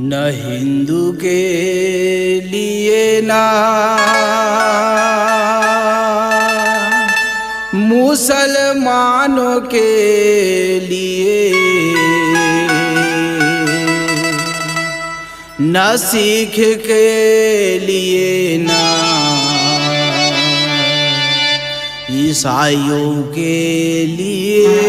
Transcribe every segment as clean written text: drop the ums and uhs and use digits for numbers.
न हिंदू के लिए ना मुसलमानों के लिए, न सिख के लिए ना ईसाइयों के लिए।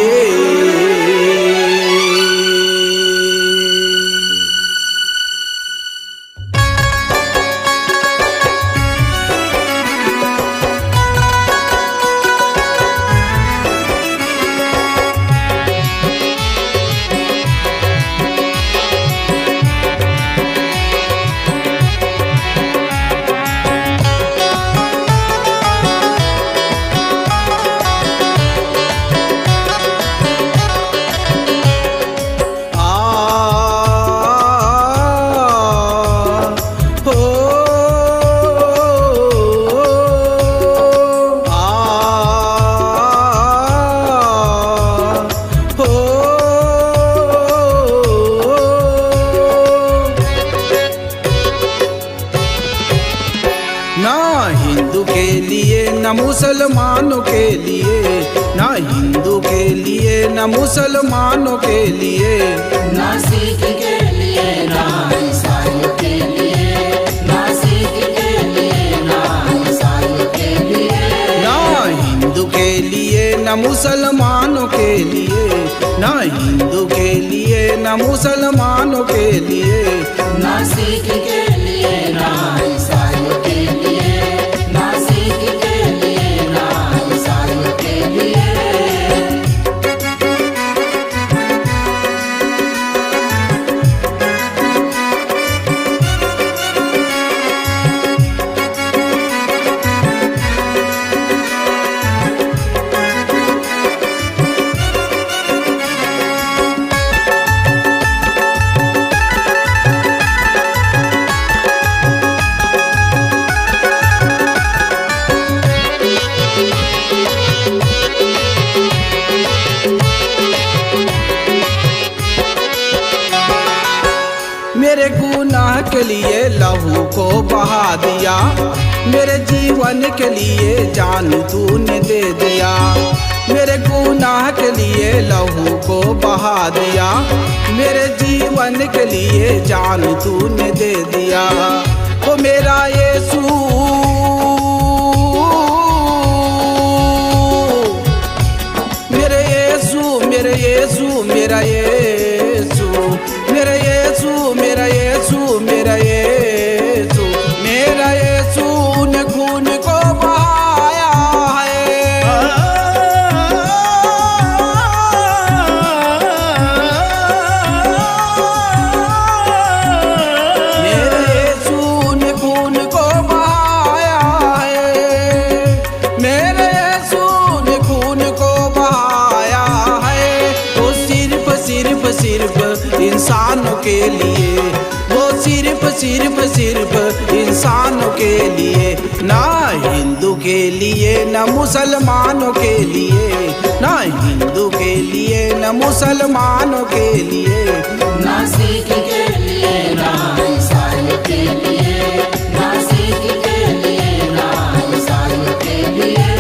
हिंदू के लिए न मुसलमानों के लिए, ना हिंदू के लिए न मुसलमानों के लिए, ना सिख के लिए ना ईसाइयों के लिए, ना सिख के लिए ना ईसाइयों के लिए, ना हिंदू के लिए न मुसलमानों के लिए, ना हिंदू के लिए न मुसलमानों के लिए, ना सिख के लिए ना ईसाइयों के लिए, ना सिख के लिए ना ईसाइयों के लिए। मेरे गुनाह के लिए लहू को बहा दिया, मेरे जीवन के लिए जान तूने दे दिया। मेरे गुनाह के लिए लहू को बहा दिया, मेरे जीवन के लिए जान तूने दे दिया। ओ मेरा यीशु, मेरे यीशु, मेरे यीशु, मेरा यीशु, मेरा यीशु, मेरा यीशु, मेरा यीशु, मेरा यीशु ने खून को बहाया है। मेरे यीशु ने खून को बहाया है, मेरे यीशु ने खून को बहाया है। वो सिर्फ सिर्फ सिर्फ इंसानों के लिए, वो सिर्फ सिर्फ सिर्फ इंसानों के लिए, ना हिंदू के लिए न मुसलमानों के लिए, ना हिंदू के लिए न मुसलमानों के लिए, ना सिख के लिए ना ईसाइयों के लिए, ना सिख के लिए ना ईसाइयों के लिए।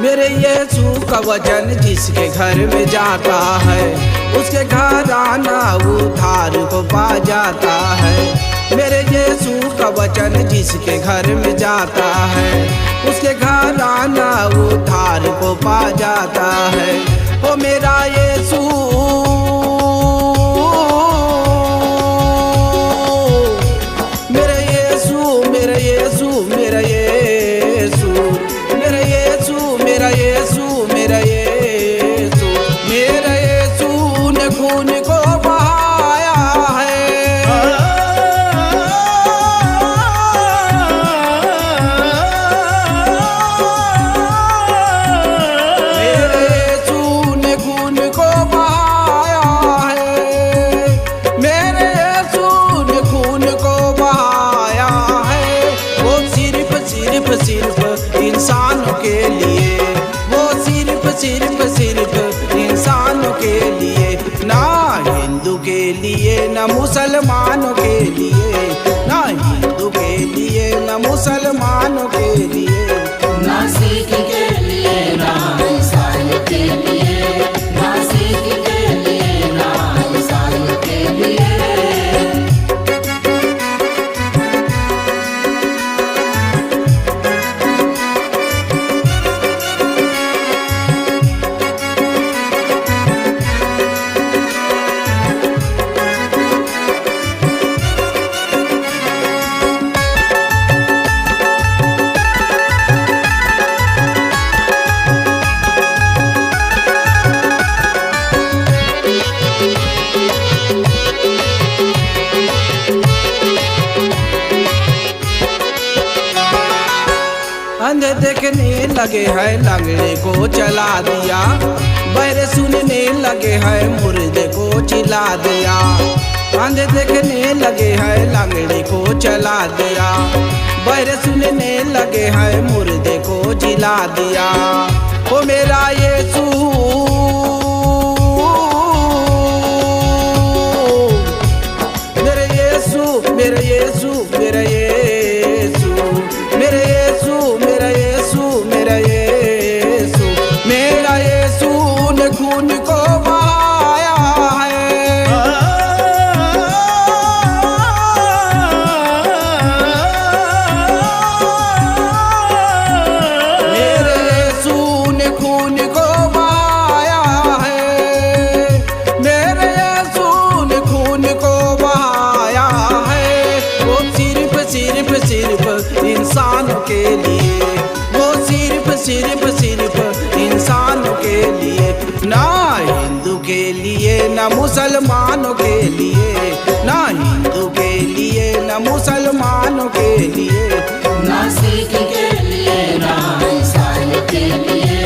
मेरे यीशु का वचन जिसके घर में जाता है, उसके घर आना उद्धार को पा जाता है। मेरे यीशु का वचन जिसके घर में जाता है, उसके घर आना उद्धार को पा जाता है। ओ मेरा यीशु, मेरे यीशु, मेरे यीशु, मेरा यीशु, मेरा यीशु, मेरा यीशु, मेरा यीशु, न मुसलमानों के लिए, ना हिंदू के लिए न मुसलमानों के लिए। ना सिख के लिए ना ईसाइयों के लिए, ना सिख के लिए ना ईसाइयों के लिए। अंधे देखने लगे हैं लंगड़े को चला दिया, बहरे सुनने लगे हैं मुर्दे को चिल्ला दिया। अंधे देखने लगे हैं लंगड़े को चला दिया, बहरे सुनने लगे हैं मुर्दे को जिला दिया। ओ मेरा यीशु मेरे यीशु मेरे यीशु मेरे यीशु मेरे यीशु मेरा यीशु मेरा यीशु मेरा यीशु ने खून को बहाया है। मेरे यीशु ने खून को बहाया है, मेरे यीशु ने खून को बहाया है। वो सिर्फ सिर्फ सिर्फ इंसानों के लिए, वो सिर्फ सिर्फ सिर्फ इंसानों के लिए, ना हिंदू के लिए ना मुसलमानों के लिए, ना हिंदू के लिए ना मुसलमानों के लिए। ना सिख के लिए ना ईसाइयों के लिए,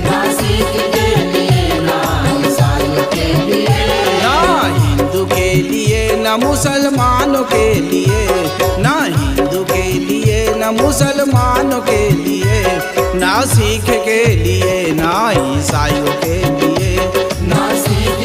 ना सिख के लिए ना ईसाइयों के लिए। ना हिंदू के लिए ना मुसलमानों के लिए, ना हिंदू के लिए ना मुसलमानों के लिए, ना सिख के लिए ना ईसाइयों के लिए। ना सिख